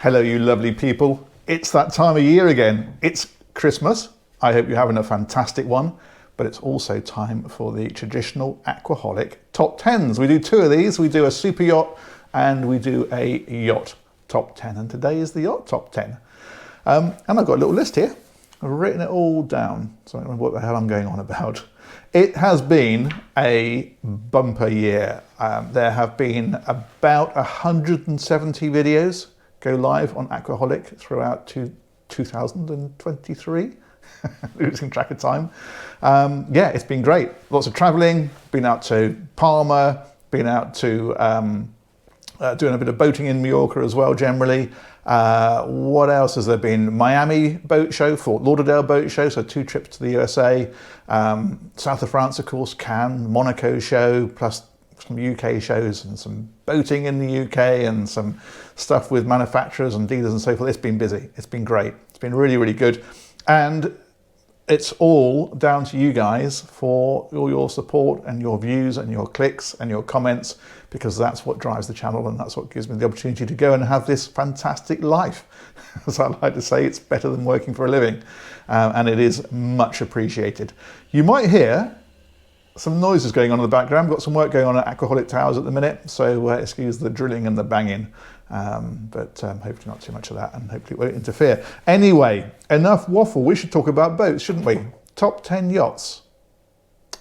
Hello, you lovely people. It's that time of year again. It's Christmas. I hope you're having a fantastic one, but it's also time for the traditional Aquaholic top 10s. We do two of these. We do a super yacht and we do a yacht top 10. And today is the yacht top 10. And I've got a little list here. I've written it all down, so I don't remember what the hell I'm going on about. It has been a bumper year. There have been about 170 videos go live on Aquaholic throughout 2023. Losing track of time. Yeah, it's been great. Lots of traveling, been out to Palma, been out to doing a bit of boating in Mallorca as well generally. What else has there been? Miami boat show, Fort Lauderdale boat show, so 2 trips to the USA. South of France, of course, Cannes, Monaco show, plus some UK shows and some boating in the UK and some stuff with manufacturers and dealers and so forth. It's been busy. It's been great. It's been really, really good. And it's all down to you guys for all your support and your views and your clicks and your comments, because that's what drives the channel and that's what gives me the opportunity to go and have this fantastic life. As I like to say, it's better than working for a living, and it is much appreciated. You might hear some noises going on in the background. We've got some work going on at Aquaholic Towers at the minute, so excuse the drilling and the banging, but hopefully not too much of that, and hopefully it won't interfere. Anyway, enough waffle. We should talk about boats, shouldn't we? Top 10 yachts.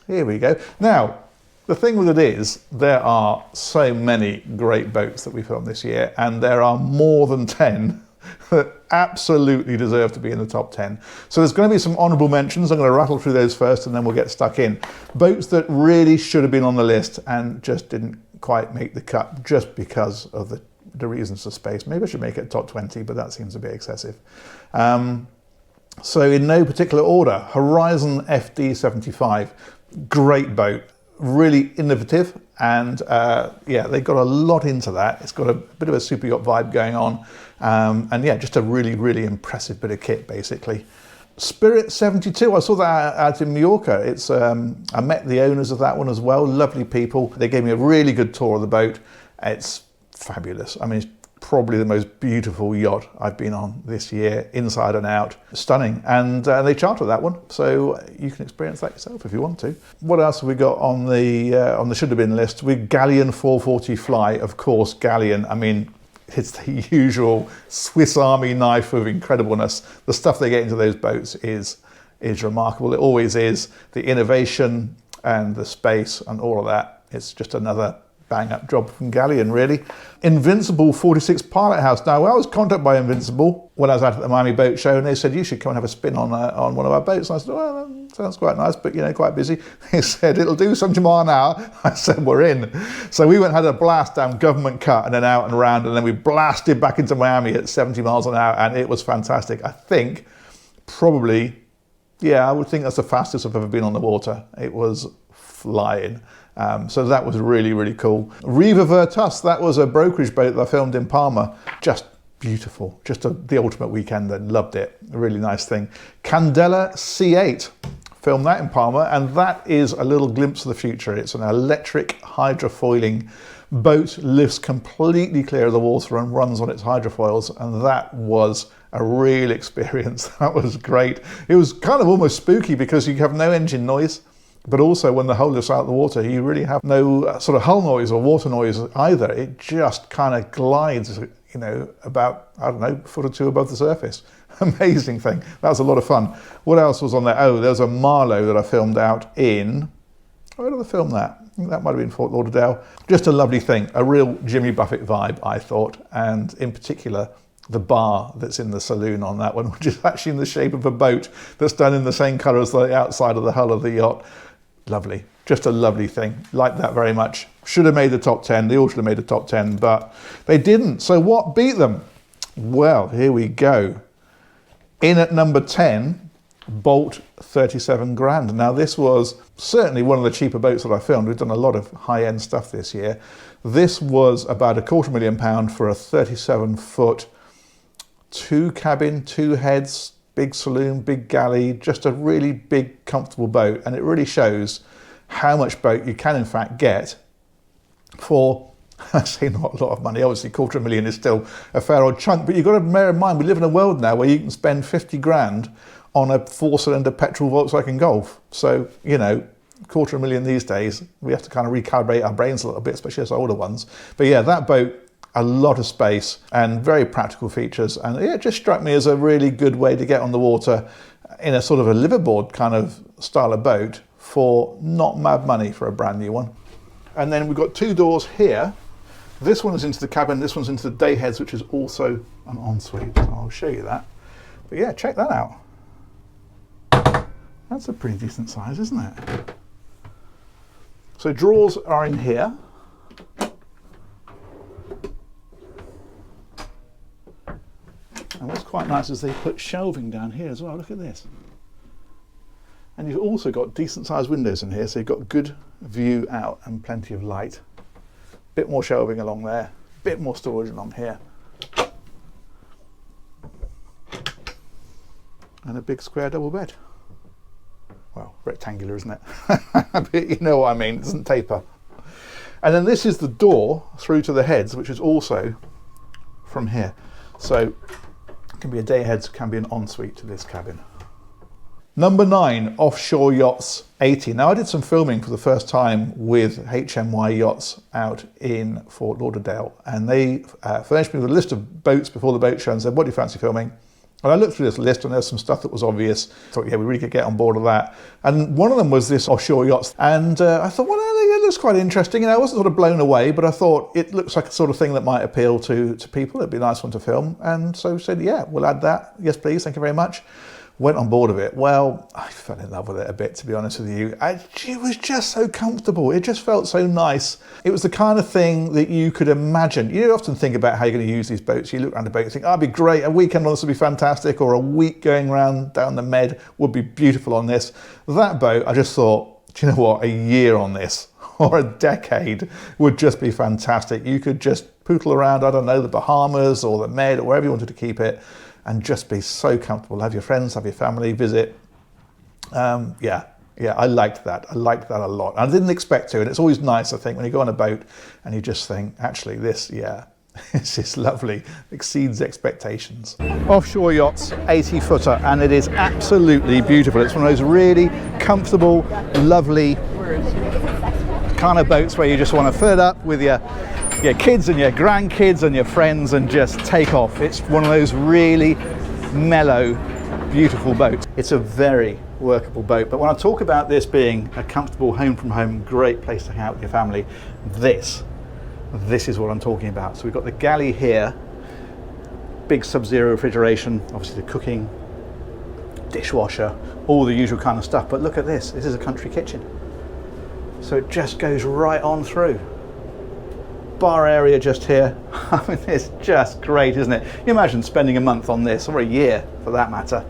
Here we go. Now, the thing with it is, there are so many great boats that we filmed this year, and there are more than 10 that absolutely deserve to be in the top 10. So there's going to be some honourable mentions. I'm going to rattle through those first and then we'll get stuck in. Boats that really should have been on the list and just didn't quite make the cut just because of the reasons for space. Maybe I should make it top 20, but that seems a bit excessive. So in no particular order, Horizon FD75, great boat, really innovative, and yeah, they got a lot into that. It's got a bit of a super yacht vibe going on, and yeah, just a really, really impressive bit of kit, basically. Spirit 72, I saw that out in Mallorca. It's I met the owners of that one as well, lovely people. They gave me a really good tour of the boat. It's fabulous. I mean, it's probably the most beautiful yacht I've been on this year, inside and out. Stunning. And they charter that one, so you can experience that yourself if you want to. What else have we got on the should have been list? With Galleon 440 Fly, of course. Galleon, I mean, it's the usual Swiss Army knife of incredibleness. The stuff they get into those boats is remarkable. It always is. The innovation and the space and all of that, it's just another bang up job from Galleon, really. Invincible 46 Pilot House. Now, I was contacted by Invincible when I was out at the Miami Boat Show, and they said, you should come and have a spin on one of our boats. And I said, well, that sounds quite nice, but you know, quite busy. They said, it'll do some tomorrow now. I said, we're in. So we went and had a blast down Government Cut and then out and around, and then we blasted back into Miami at 70 miles an hour, and it was fantastic. I think probably, yeah, I would think that's the fastest I've ever been on the water. It was flying. So that was really, really cool. Riva Virtus, that was a brokerage boat that I filmed in Palma. Just beautiful, just the ultimate weekend, and loved it. A really nice thing. Candela C8, filmed that in Palma, and that is a little glimpse of the future. It's an electric hydrofoiling boat, lifts completely clear of the water and runs on its hydrofoils, and that was a real experience. That was great. It was kind of almost spooky because you have no engine noise, but also when the hull lifts out of the water, you really have no sort of hull noise or water noise either. It just kind of glides, you know, about, I don't know, a foot or two above the surface. Amazing thing. That was a lot of fun. What else was on there? Oh, there's a Marlo that I filmed out in, where did I film that? I think that might have been Fort Lauderdale. Just a lovely thing, a real Jimmy Buffett vibe, I thought, and in particular, the bar that's in the saloon on that one, which is actually in the shape of a boat that's done in the same colour as the outside of the hull of the yacht. Lovely, just a lovely thing. Like that very much. Should have made the top 10. They all should have made the top 10, but they didn't. So what beat them? Well, here we go. In at number 10, Bolt 37 grand. Now this was certainly one of the cheaper boats that I filmed. We've done a lot of high-end stuff this year. This was about £250,000 for a 37-foot, 2 cabin, 2 heads, big saloon, big galley, just a really big, comfortable boat. And it really shows how much boat you can in fact get for I say not a lot of money, obviously $250,000 is still a fair old chunk, but you've got to bear in mind we live in a world now where you can spend 50 grand on a 4-cylinder petrol Volkswagen Golf. So, you know, $250,000 these days, we have to kind of recalibrate our brains a little bit, especially as older ones. But yeah, that boat, a lot of space and very practical features, and it just struck me as a really good way to get on the water in a sort of a liveaboard kind of style of boat for not mad money for a brand new one. And then we've got 2 doors here. This one is into the cabin, this one's into the day heads, which is also an ensuite. So I'll show you that. But yeah, check that out. That's a pretty decent size, isn't it? So drawers are in here. And what's quite nice is they put shelving down here as well. Look at this. And you've also got decent sized windows in here, so you've got good view out and plenty of light. Bit more shelving along there, bit more storage along here. And a big square double bed. Well, rectangular, isn't it? But you know what I mean, it doesn't taper. And then this is the door through to the heads, which is also from here. So it can be a day heads, can be an ensuite to this cabin. Number 9, Offshore Yachts 80. Now I did some filming for the first time with HMY Yachts out in Fort Lauderdale, and they furnished me with a list of boats before the boat show and said, what do you fancy filming? And I looked through this list and there's some stuff that was obvious. I thought, yeah, we really could get on board with that. And one of them was this Offshore Yachts. And I thought, well, it looks quite interesting. You know, I wasn't sort of blown away, but I thought it looks like a sort of thing that might appeal to people. It'd be a nice one to film. And so said, yeah, we'll add that. Yes, please. Thank you very much. Went on board of it. Well, I fell in love with it a bit, to be honest with you. It was just so comfortable. It just felt so nice. It was the kind of thing that you could imagine. You often think about how you're going to use these boats. You look around the boat and think, oh, it'd be great. A weekend on this would be fantastic. Or a week going around down the Med would be beautiful on this. That boat, I just thought, do you know what? A year on this or a decade would just be fantastic. You could just poodle around, I don't know, the Bahamas or the Med or wherever you wanted to keep it, and just be so comfortable. Have your friends, have your family visit. Yeah, I liked that. I liked that a lot. I didn't expect to, and it's always nice, I think, when you go on a boat and you just think, actually, this, yeah, this is lovely, exceeds expectations. Offshore Yachts, 80-footer, and it is absolutely beautiful. It's one of those really comfortable, lovely kind of boats where you just want to fill it up with your kids and your grandkids and your friends and just take off. It's one of those really mellow, beautiful boats. It's a very workable boat, but when I talk about this being a comfortable home from home, great place to hang out with your family, this is what I'm talking about. So we've got the galley here, big sub-zero refrigeration, obviously the cooking, dishwasher, all the usual kind of stuff, but look at this. This is a country kitchen. So it just goes right on through. Bar area just here. I mean, it's just great, isn't it? You imagine spending a month on this, or a year for that matter.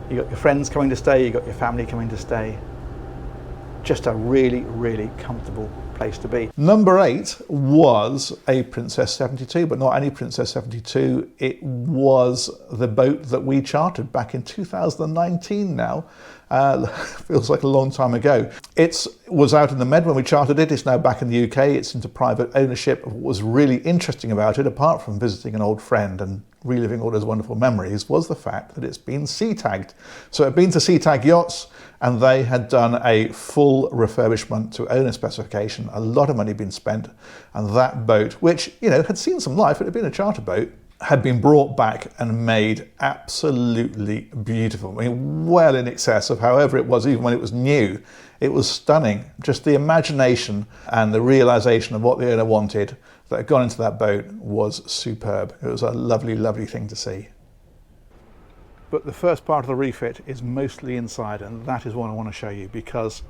You got your friends coming to stay, you got your family coming to stay. Just a really, really comfortable place to be. Number 8 was a Princess 72, but not any Princess 72. It was the boat that we chartered back in 2019 now. Feels like a long time ago. It was out in the Med when we chartered it. It's now back in the UK. It's into private ownership. What was really interesting about it, apart from visiting an old friend and reliving all those wonderful memories, was the fact that it's been Seatagged. So it had been to Seatag Yachts, and they had done a full refurbishment to owner specification. A lot of money had been spent, and that boat, which, you know, had seen some life, it had been a charter boat, had been brought back and made absolutely beautiful. I mean, well in excess of however it was, even when it was new. It was stunning. Just the imagination and the realization of what the owner wanted that had gone into that boat was superb. It was a lovely, lovely thing to see. But the first part of the refit is mostly inside, and that is what I want to show you because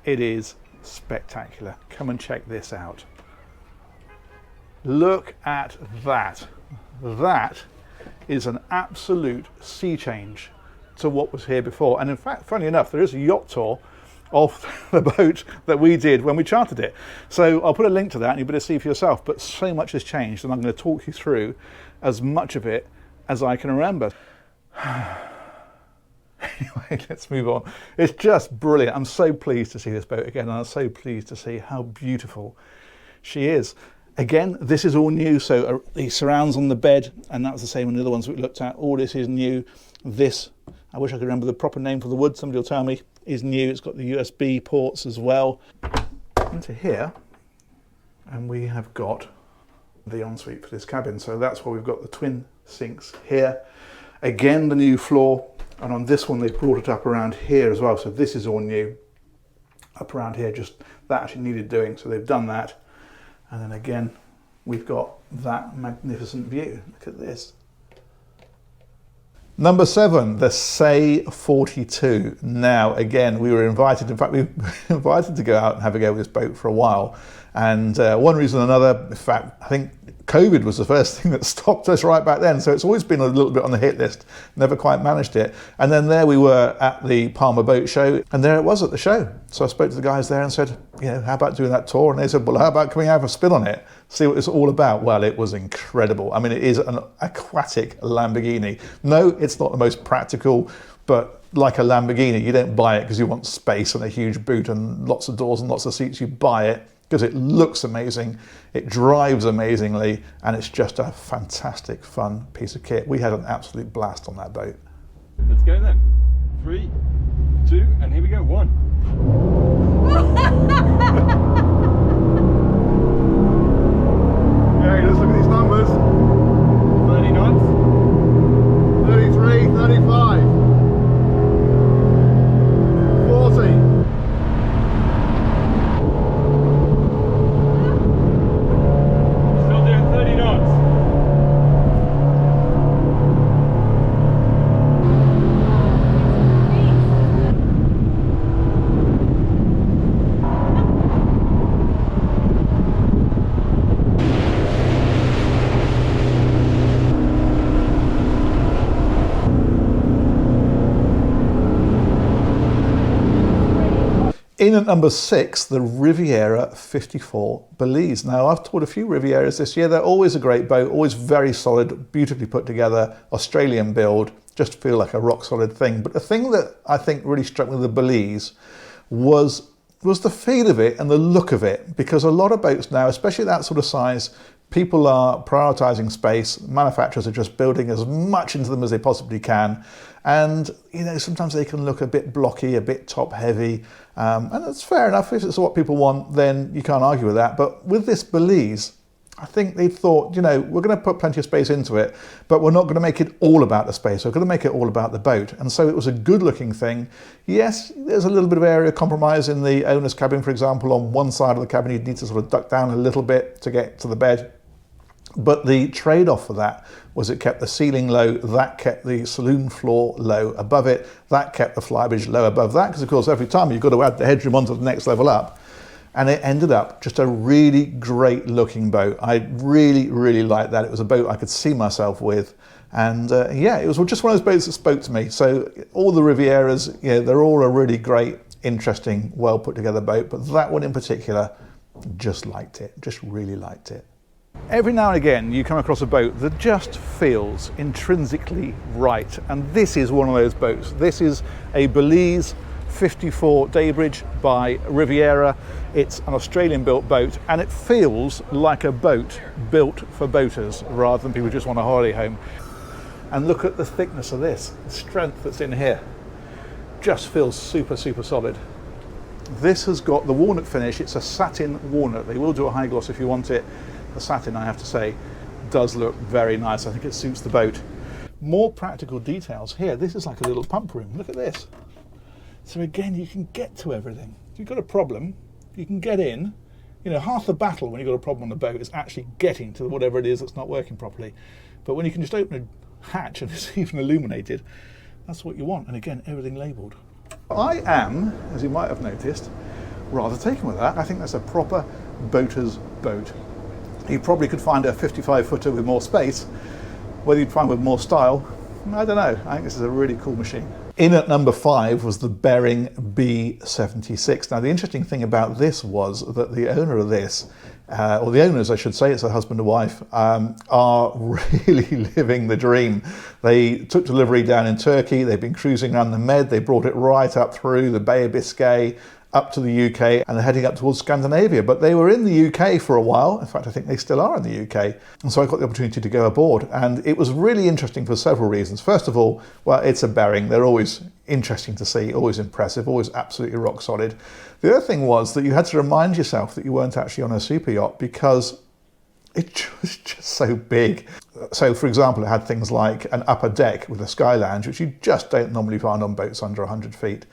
it is spectacular. Come and check this out. Look at that. That is an absolute sea change to what was here before. And in fact, funny enough, there is a yacht tour of the boat that we did when we chartered it. So I'll put a link to that and you better see for yourself. But so much has changed, and I'm going to talk you through as much of it as I can remember. Anyway, let's move on. It's just brilliant. I'm so pleased to see this boat again, and I'm so pleased to see how beautiful she is. Again, this is all new, so the surrounds on the bed, and that was the same on the other ones we looked at. All this is new. This, I wish I could remember the proper name for the wood, somebody will tell me, is new. It's got the USB ports as well. Into here, and we have got the ensuite for this cabin. So that's where we've got the twin sinks here. Again, the new floor, and on this one they've brought it up around here as well. So this is all new. Up around here, just that actually needed doing, so they've done that. And then again, we've got that magnificent view. Look at this. Number 7, the Say42. Now, again, we were invited, in fact, we were invited to go out and have a go with this boat for a while. And one reason or another, in fact, I think COVID was the first thing that stopped us right back then. So it's always been a little bit on the hit list, never quite managed it. And then there we were at the Palmer Boat Show, and there it was at the show. So I spoke to the guys there and said, you know, how about doing that tour? And they said, well, how about coming out and have a spin on it, see what it's all about? Well, it was incredible. I mean, it is an aquatic Lamborghini. No, it's not the most practical, but like a Lamborghini, you don't buy it because you want space and a huge boot and lots of doors and lots of seats. You buy it because it looks amazing, it drives amazingly, and it's just a fantastic, fun piece of kit. We had an absolute blast on that boat. Let's go then. 3, 2, and here we go. 1. Okay, let's look at these numbers. 30 knots. 33, 35, 40. Still doing 30 knots. In at number 6, the Riviera 54 Belize. Now, I've toured a few Rivieras this year. They're always a great boat, always very solid, beautifully put together, Australian build, just feel like a rock solid thing. But the thing that I think really struck me with the Belize was the feel of it and the look of it, because a lot of boats now, especially that sort of size, people are prioritizing space. Manufacturers are just building as much into them as they possibly can. And, you know, sometimes they can look a bit blocky, a bit top heavy. And that's fair enough. If it's what people want, then you can't argue with that. But with this Belize, I think they thought, you know, we're going to put plenty of space into it, but we're not going to make it all about the space. We're going to make it all about the boat. And so it was a good looking thing. Yes, there's a little bit of area compromise in the owner's cabin, for example. On one side of the cabin, you'd need to sort of duck down a little bit to get to the bed. But the trade-off for that was it kept the ceiling low, that kept the saloon floor low above it, that kept the flybridge low above that, because of course every time you've got to add the headroom onto the next level up. And it ended up just a really great looking boat. I really, really liked that. It was a boat I could see myself with. And yeah, it was just one of those boats that spoke to me. So all the Rivieras, yeah, they're all a really great, interesting, well put together boat. But that one in particular, just liked it, just really liked it. Every now and again you come across a boat that just feels intrinsically right, and this is one of those boats. This is a Belize 54 Daybridge by Riviera. It's an Australian built boat, and it feels like a boat built for boaters rather than people who just want a holiday home. And look at the thickness of this, the strength that's in here. Just feels super, super solid. This has got the walnut finish. It's a satin walnut. They will do a high gloss if you want it. The satin, I have to say, does look very nice. I think it suits the boat. More practical details here. This is like a little pump room. Look at this. So again, you can get to everything. If you've got a problem, you can get in. You know, half the battle when you've got a problem on the boat is actually getting to whatever it is that's not working properly. But when you can just open a hatch and it's even illuminated, that's what you want. And again, everything labelled. I am, as you might have noticed, rather taken with that. I think that's a proper boater's boat. You probably could find a 55-footer with more space. Whether you'd find with more style, I don't know. I think this is a really cool machine. In at number 5 was the Bering B76. Now, the interesting thing about this was that the owner of this or the owners, I should say, it's a husband and wife, are really living the dream. They took delivery down in Turkey. They've been cruising around the Med. They brought it right up through the Bay of Biscay, up to the UK, and they're heading up towards Scandinavia. But they were in the UK for a while. In fact, I think they still are in the UK. And so I got the opportunity to go aboard. And it was really interesting for several reasons. First of all, well, it's a bearing. They're always interesting to see, always impressive, always absolutely rock solid. The other thing was that you had to remind yourself that you weren't actually on a super yacht because it was just so big. So, for example, it had things like an upper deck with a sky lounge, which you just don't normally find on boats under 100 feet.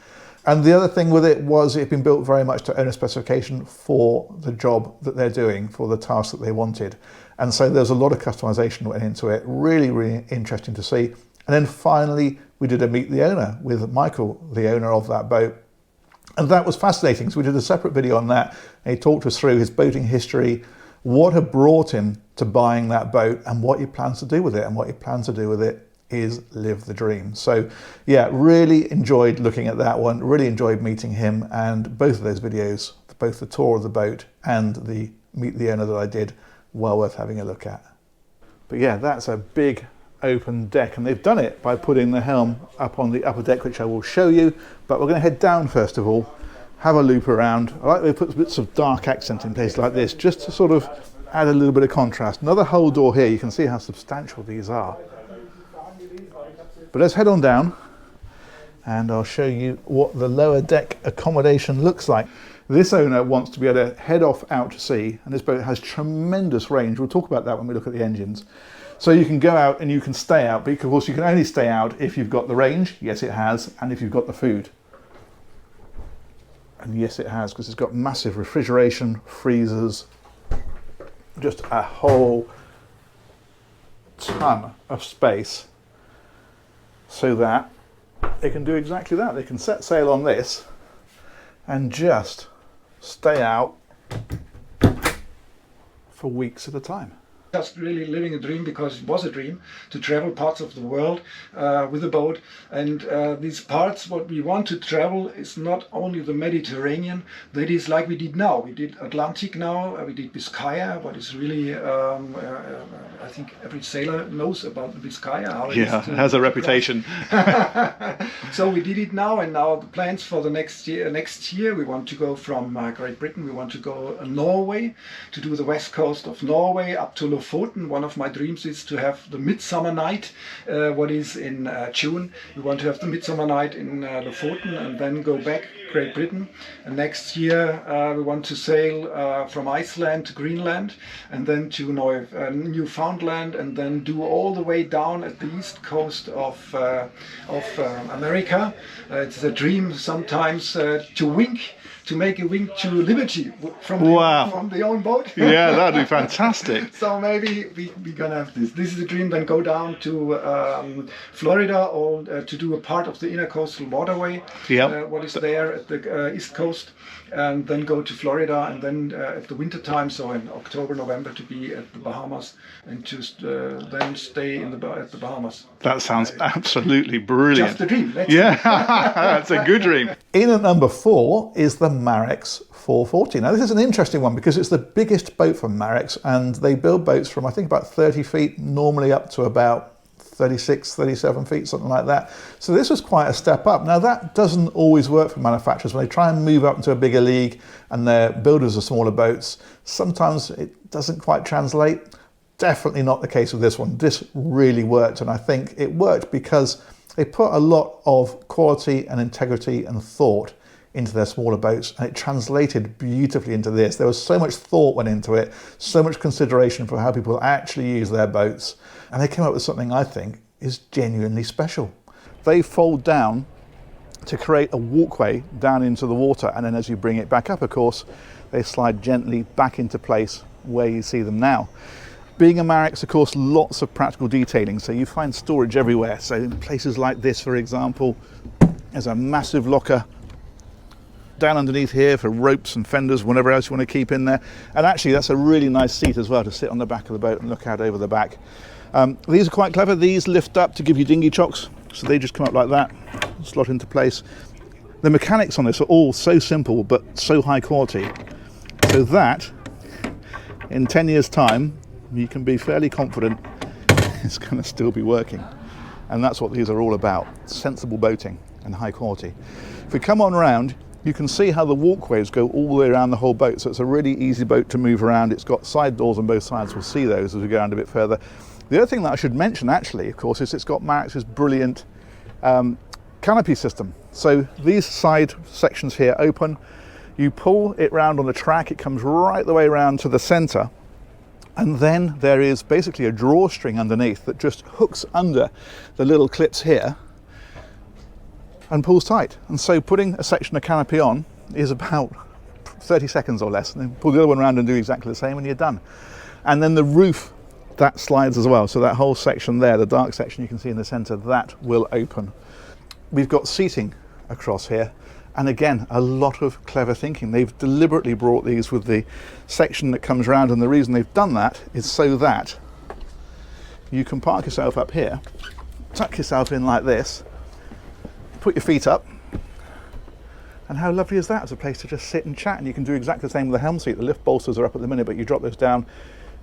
And the other thing with it was it had been built very much to owner specification for the job that they're doing, for the task that they wanted. And so there's a lot of customization that went into it. Really, really interesting to see. And then finally, we did a meet the owner with Michael, the owner of that boat. And that was fascinating. So we did a separate video on that. And he talked us through his boating history, what had brought him to buying that boat and what he plans to do with it. And what he plans to do with it is live the dream. So yeah, really enjoyed looking at that one, really enjoyed meeting him, and both of those videos, both the tour of the boat and the meet the owner that I did, well worth having a look at. But yeah, that's a big open deck, and they've done it by putting the helm up on the upper deck, which I will show you, but we're going to head down first of all, have a loop around. I like they put bits of dark accent in places like this just to sort of add a little bit of contrast. Another hull door here, you can see how substantial these are. But let's head on down and I'll show you what the lower deck accommodation looks like. This owner wants to be able to head off out to sea, and this boat has tremendous range. We'll talk about that when we look at the engines. So you can go out and you can stay out, but of course you can only stay out if you've got the range, yes it has, and if you've got the food. And yes it has, because it's got massive refrigeration, freezers, just a whole ton of space. So that they can do exactly that. They can set sail on this and just stay out for weeks at a time. Just really living a dream, because it was a dream to travel parts of the world with a boat, and these parts what we want to travel is not only the Mediterranean, that is like we did now. We did Atlantic now, we did Biscaya, what is really I think every sailor knows about the Biscaya. How it has a reputation. So we did it now, and now the plans for the next year we want to go from Great Britain, we want to go Norway, to do the west coast of Norway up to Lofoten. One of my dreams is to have the Midsummer Night, what is in June. We want to have the Midsummer Night in Lofoten and then go back Great Britain. And next year we want to sail from Iceland to Greenland and then to Newfoundland, and then do all the way down at the east coast of America. It's a dream sometimes to make a wink to liberty from the own boat. Yeah, that'd be fantastic. So maybe we're gonna have this. This is a dream. Then go down to Florida, or to do a part of the intercoastal waterway. Yep. What is there at the east coast, and then go to Florida, and then at the winter time, so in October, November, to be at the Bahamas, and to then stay at the Bahamas. That sounds absolutely brilliant. Just a dream. That's a good dream. In at number 4 is the Marx 440. Now this is an interesting one because it's the biggest boat from Marx, and they build boats from I think about 30 feet, normally up to about 36, 37 feet, something like that. So this was quite a step up. Now that doesn't always work for manufacturers. When they try and move up into a bigger league and their builders are smaller boats, sometimes it doesn't quite translate. Definitely not the case with this one. This really worked, and I think it worked because they put a lot of quality and integrity and thought into their smaller boats, and it translated beautifully into this. There was so much thought went into it, so much consideration for how people actually use their boats, and they came up with something I think is genuinely special. They fold down to create a walkway down into the water, and then as you bring it back up, of course, they slide gently back into place where you see them now. Being a Marx, of course, lots of practical detailing, so you find storage everywhere. So in places like this, for example, there's a massive locker down underneath here for ropes and fenders, whatever else you want to keep in there. And actually that's a really nice seat as well to sit on the back of the boat and look out over the back. These are quite clever. These lift up to give you dinghy chocks, so they just come up like that, slot into place. The mechanics on this are all so simple but so high quality, so that in 10 years' time, you can be fairly confident it's going to still be working. And that's what these are all about, sensible boating and high quality. If we come on round, you can see how the walkways go all the way around the whole boat, so it's a really easy boat to move around. It's got side doors on both sides. We'll see those as we go around a bit further. The other thing that I should mention, actually, of course, is it's got Marx's brilliant canopy system. So these side sections here open, you pull it round on the track, it comes right the way around to the centre, and then there is basically a drawstring underneath that just hooks under the little clips here and pulls tight. And so putting a section of canopy on is about 30 seconds or less, and then pull the other one around and do exactly the same and you're done. And then the roof, that slides as well. So that whole section there, the dark section you can see in the centre, that will open. We've got seating across here, and again, a lot of clever thinking. They've deliberately brought these with the section that comes around, and the reason they've done that is so that you can park yourself up here, tuck yourself in like this, put your feet up, and how lovely is that as a place to just sit and chat? And you can do exactly the same with the helm seat. The lift bolsters are up at the minute, but you drop those down,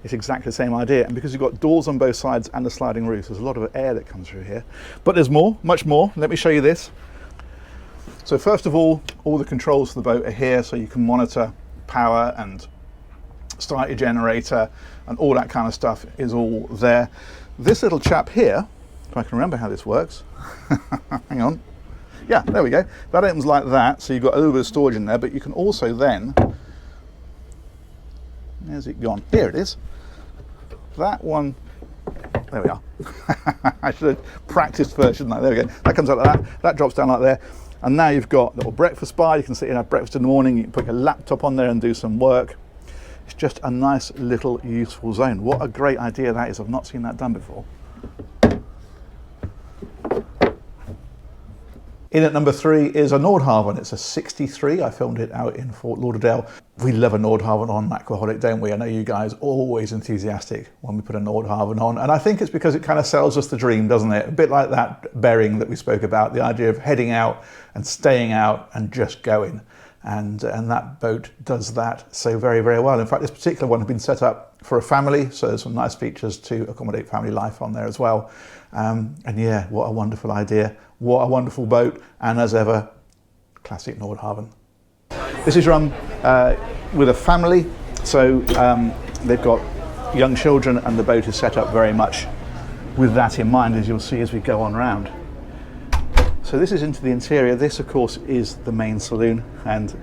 it's exactly the same idea. And because you've got doors on both sides and the sliding roof, there's a lot of air that comes through here. But there's more, much more. Let me show you this. So first of all the controls for the boat are here, so you can monitor power and start your generator and all that kind of stuff is all there. This little chap here, if I can remember how this works, hang on. Yeah, there we go. That opens like that, so you've got a little bit of storage in there, but you can also then, where's it gone? Here it is. That one, there we are. I should have practiced first, shouldn't I? There we go. That comes out like that, that drops down like there. And now you've got a little breakfast bar. You can sit and have breakfast in the morning. You can put your laptop on there and do some work. It's just a nice little useful zone. What a great idea that is. I've not seen that done before. In at number 3 is a Nordhavn. It's a 63. I filmed it out in Fort Lauderdale. We love a Nordhavn on AQUAHOLIC, don't we? I know you guys are always enthusiastic when we put a Nordhavn on. And I think it's because it kind of sells us the dream, doesn't it? A bit like that bearing that we spoke about, the idea of heading out and staying out and just going. And that boat does that so very, very well. In fact, this particular one has been set up for a family, so there's some nice features to accommodate family life on there as well. And yeah, what a wonderful idea. What a wonderful boat, and as ever, classic Nordhavn. This is run with a family, so they've got young children, and the boat is set up very much with that in mind, as you'll see as we go on round. So this is into the interior. This, of course, is the main saloon, and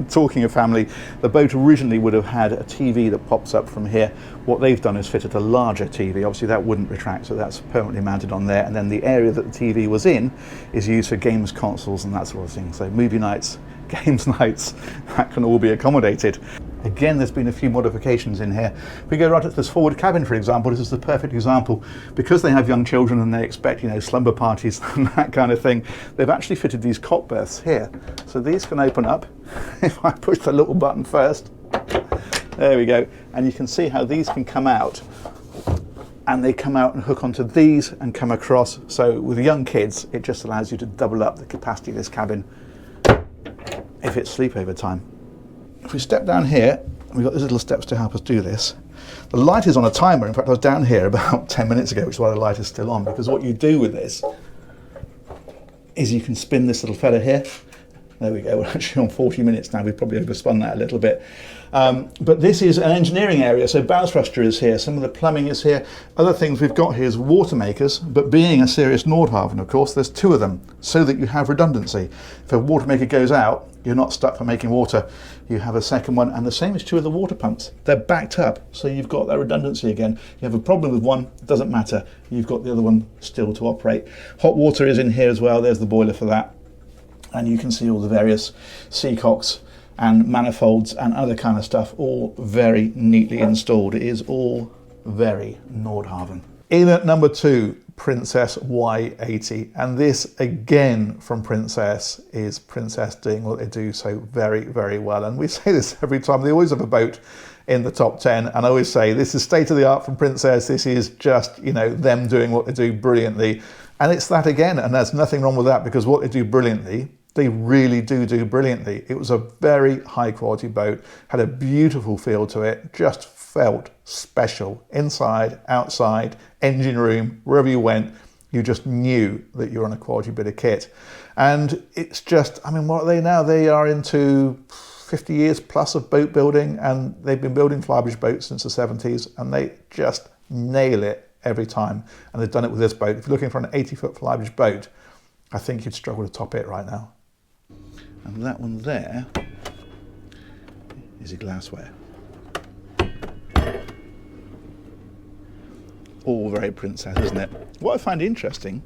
talking of family, the boat originally would have had a TV that pops up from here. What they've done is fitted a larger TV. Obviously that wouldn't retract, so that's permanently mounted on there, and then the area that the TV was in is used for games consoles and that sort of thing. So movie nights, games nights, that can all be accommodated. Again, there's been a few modifications in here. If we go right up to this forward cabin, for example, this is the perfect example. Because they have young children and they expect, you know, slumber parties and that kind of thing, they've actually fitted these cot berths here. So these can open up. If I push the little button first, there we go. And you can see how these can come out. And they come out and hook onto these and come across. So with young kids, it just allows you to double up the capacity of this cabin if it's sleepover time. If we step down here, we've got these little steps to help us do this. The light is on a timer. In fact, I was down here about 10 minutes ago, which is why the light is still on, because what you do with this is you can spin this little fella here. There we go, we're actually on 40 minutes now. We've probably overspun that a little bit. But this is an engineering area, so bow thruster is here, some of the plumbing is here. Other things we've got here is water makers, but being a serious Nordhavn, of course, there's 2 of them, so that you have redundancy. If a water maker goes out, you're not stuck for making water. You have a second one, and the same is true of the water pumps. They're backed up, so you've got that redundancy again. You have a problem with one, it doesn't matter. You've got the other one still to operate. Hot water is in here as well, there's the boiler for that. And you can see all the various seacocks and manifolds and other kind of stuff, all very neatly installed. It is all very Nordhavn. In at number 2, Princess Y80, and this again from Princess is Princess doing what they do so very, very well. And we say this every time, they always have a boat in the top 10, and I always say this is state of the art from Princess. This is just, you know, them doing what they do brilliantly, and it's that again, and there's nothing wrong with that, because what they do brilliantly They really do brilliantly. It was a very high quality boat, had a beautiful feel to it, just felt special. Inside, outside, engine room, wherever you went, you just knew that you were on a quality bit of kit. And it's just, I mean, what are they now? They are into 50 years plus of boat building, and they've been building flybridge boats since the 70s, and they just nail it every time. And they've done it with this boat. If you're looking for an 80-foot flybridge boat, I think you'd struggle to top it right now. And that one there is a glassware. All very Princess, isn't it? What I find interesting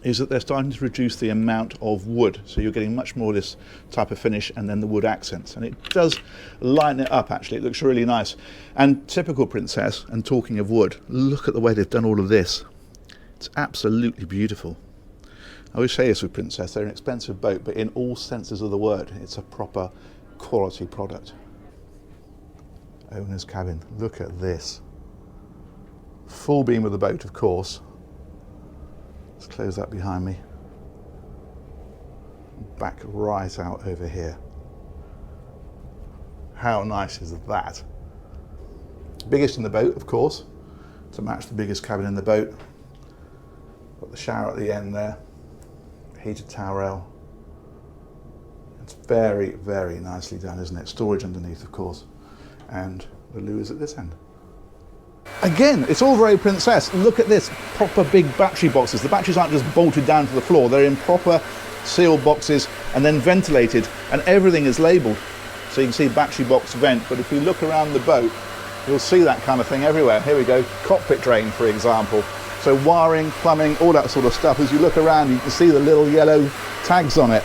is that they're starting to reduce the amount of wood, so you're getting much more of this type of finish and then the wood accents, and it does lighten it up. Actually, it looks really nice. And typical Princess, and talking of wood, look at the way they've done all of this. It's absolutely beautiful. I always say this with Princess, they're an expensive boat, but in all senses of the word, it's a proper quality product. Owner's cabin, look at this. Full beam of the boat, of course. Let's close that behind me. Back right out over here. How nice is that? Biggest in the boat, of course, to match the biggest cabin in the boat. Got the shower at the end there. Heated towel rail. It's very, very nicely done, isn't it? Storage underneath, of course. And the loo is at this end. Again, it's all very Princess. Look at this, proper big battery boxes. The batteries aren't just bolted down to the floor, they're in proper sealed boxes and then ventilated, and everything is labelled. So you can see battery box vent, but if you look around the boat, you'll see that kind of thing everywhere. Here we go, cockpit drain, for example. So wiring, plumbing, all that sort of stuff. As you look around, you can see the little yellow tags on it.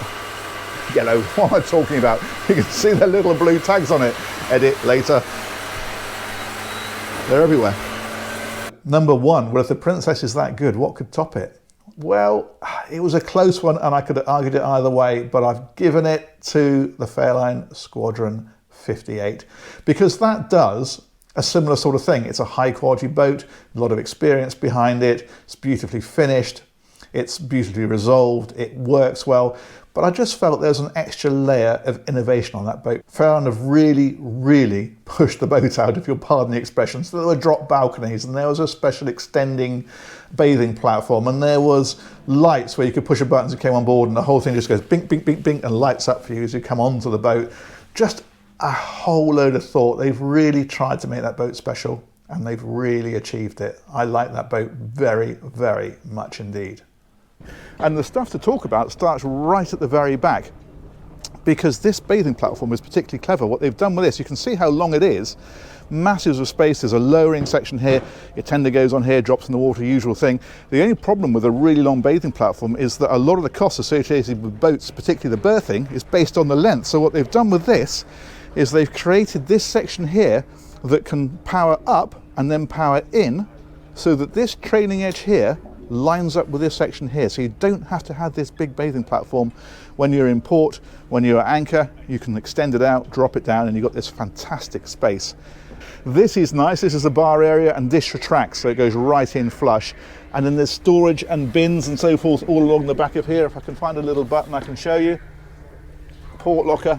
Yellow, what am I talking about? You can see the little blue tags on it. Edit later. They're everywhere. Number one, well, if the Princess is that good, what could top it? Well, it was a close one and I could have argued it either way, but I've given it to the Fairline Squadron 58 because that does a similar sort of thing. It's a high quality boat, a lot of experience behind it, it's beautifully finished, it's beautifully resolved, it works well, but I just felt there's an extra layer of innovation on that boat. Fairline have really, really pushed the boat out, if you'll pardon the expression. So there were drop balconies, and there was a special extending bathing platform, and there was lights where you could push a button as you came on board, and the whole thing just goes bink, bink, bink, bink, and lights up for you as you come onto the boat. Just a whole load of thought. They've really tried to make that boat special, and they've really achieved it. I like that boat very, very much indeed. And the stuff to talk about starts right at the very back, because this bathing platform is particularly clever. What they've done with this, you can see how long it is. Masses of space. There's a lowering section here, your tender goes on here, drops in the water, usual thing. The only problem with a really long bathing platform is that a lot of the costs associated with boats, particularly the berthing, is based on the length. So what they've done with this is they've created this section here that can power up and then power in, so that this trailing edge here lines up with this section here, so you don't have to have this big bathing platform when you're in port. When you're at anchor, you can extend it out, drop it down, and you've got this fantastic space. This is nice. This is a bar area, and this retracts, so it goes right in flush. And then there's storage and bins and so forth all along the back of here. If I can find a little button I can show you. Port locker.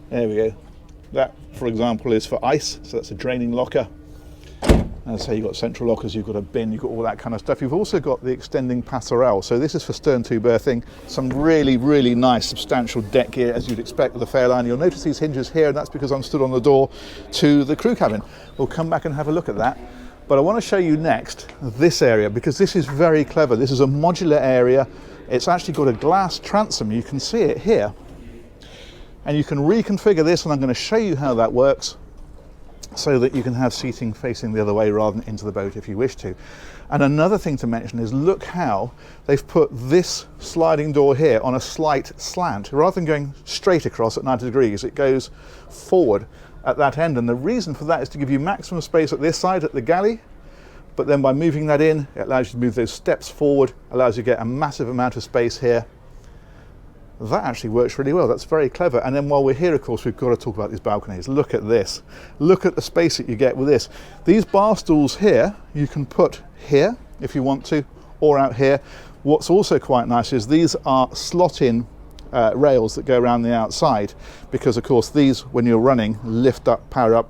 There we go. That, for example, is for ice, so that's a draining locker. And so you've got central lockers, you've got a bin, you've got all that kind of stuff. You've also got the extending passerelle. So this is for stern to berthing. Some really, really nice substantial deck gear, as you'd expect with a Fairline. You'll notice these hinges here, and that's because I'm stood on the door to the crew cabin. We'll come back and have a look at that. But I want to show you next this area, because this is very clever. This is a modular area. It's actually got a glass transom. You can see it here. And you can reconfigure this, and I'm going to show you how that works, so that you can have seating facing the other way rather than into the boat if you wish to. And another thing to mention is look how they've put this sliding door here on a slight slant. Rather than going straight across at 90 degrees, it goes forward at that end. And the reason for that is to give you maximum space at this side at the galley, but then by moving that in, it allows you to move those steps forward, allows you to get a massive amount of space here. That actually works really well. That's very clever. And then while we're here, of course, we've got to talk about these balconies. Look at this. Look at the space that you get with this. These bar stools here, you can put here if you want to, or out here. What's also quite nice is these are slot-in rails that go around the outside, because of course these, when you're running, lift up, power up,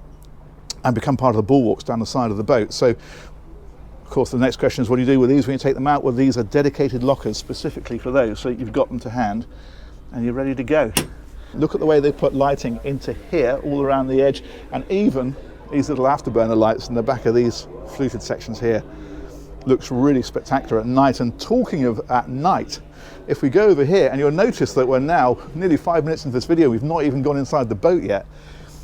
and become part of the bulwarks down the side of the boat. So of course the next question is, what do you do with these when you take them out? Well, these are dedicated lockers specifically for those, so you've got them to hand and you're ready to go. Look at the way they put lighting into here, all around the edge, and even these little afterburner lights in the back of these fluted sections here. Looks really spectacular at night. And talking of at night, if we go over here, and you'll notice that we're now nearly 5 minutes into this video, we've not even gone inside the boat yet.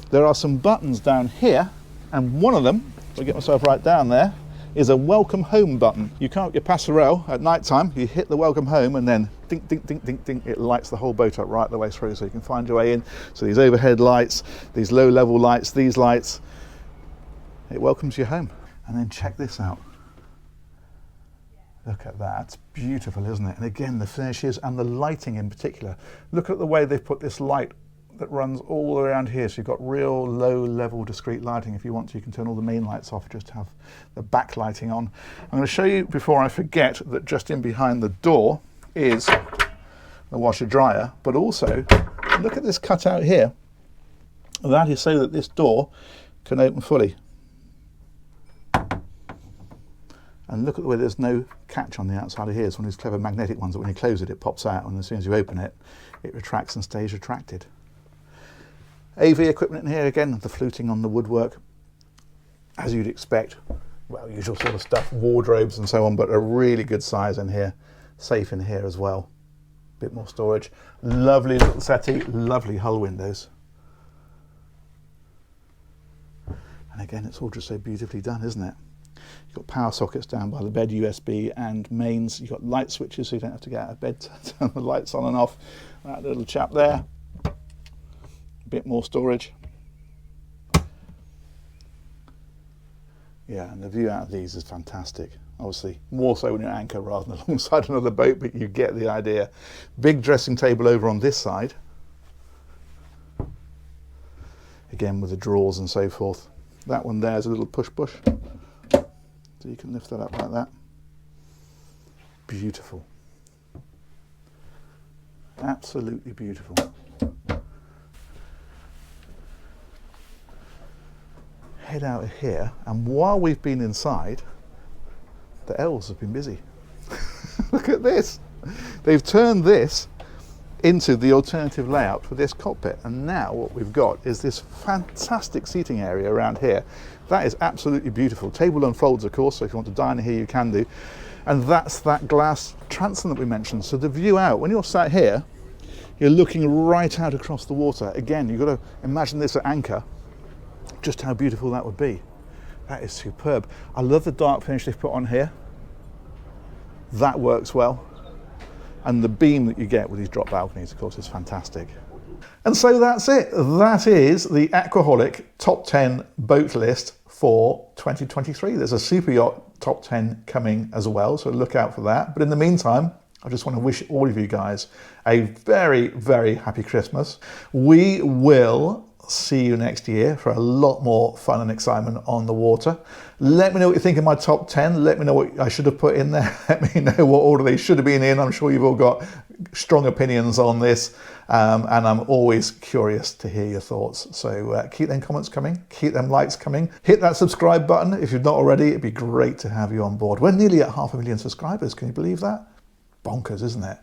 There are some buttons down here, and one of them, if I get myself right down there, is a welcome home button. You can't get past the rail at night time, you hit the welcome home, and then ding, ding, ding, ding, ding, it lights the whole boat up right the way through, so you can find your way in. So these overhead lights, these low level lights, these lights, it welcomes you home. And then check this out. Look at that, it's beautiful, isn't it? And again, the finishes and the lighting in particular. Look at the way they've put this light that runs all around here. So you've got real low level discrete lighting. If you want to, you can turn all the main lights off, just have the backlighting on. I'm going to show you, before I forget, that just in behind the door is the washer dryer, but also look at this cutout here. That is so that this door can open fully. And look at the way there's no catch on the outside of here. It's one of these clever magnetic ones that when you close it, it pops out, and as soon as you open it, it retracts and stays retracted. AV equipment in here, again, the fluting on the woodwork, as you'd expect. Well, usual sort of stuff, wardrobes and so on, but a really good size in here. Safe in here as well. Bit more storage. Lovely little settee, lovely hull windows. And again, it's all just so beautifully done, isn't it? You've got power sockets down by the bed, USB and mains. You've got light switches, so you don't have to get out of bed to turn the lights on and off. That little chap there. A bit more storage. Yeah, and the view out of these is fantastic. Obviously, more so when you're anchor rather than alongside another boat, but you get the idea. Big dressing table over on this side. Again, with the drawers and so forth. That one there is a little push bush. So you can lift that up like that. Beautiful. Absolutely beautiful. Head out of here, and while we've been inside, the elves have been busy. Look at this. They've turned this into the alternative layout for this cockpit, and now what we've got is this fantastic seating area around here. That is absolutely beautiful. Table unfolds, of course, so if you want to dine here you can do, and that's that glass transom that we mentioned. So the view out, when you're sat here, you're looking right out across the water. Again, you've got to imagine this at anchor, just how beautiful that would be. That is superb. I love the dark finish they've put on here. That works well. And the beam that you get with these drop balconies, of course, is fantastic. And so that's it. That is the AQUAHOLIC Top 10 boat list for 2023. There's a super yacht Top 10 coming as well, so look out for that. But in the meantime, I just want to wish all of you guys a very, very happy Christmas. We will see you next year for a lot more fun and excitement on the water. Let me know what you think of my top 10. Let me know what I should have put in there. Let me know what order they should have been in. I'm sure you've all got strong opinions on this, and I'm always curious to hear your thoughts. So keep them comments coming, keep them likes coming. Hit that subscribe button if you've not already. It'd be great to have you on board. We're nearly at 500,000 subscribers. Can you believe that? Bonkers, isn't it?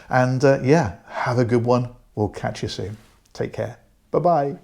And yeah, have a good one. We'll catch you soon. Take care. Bye-bye.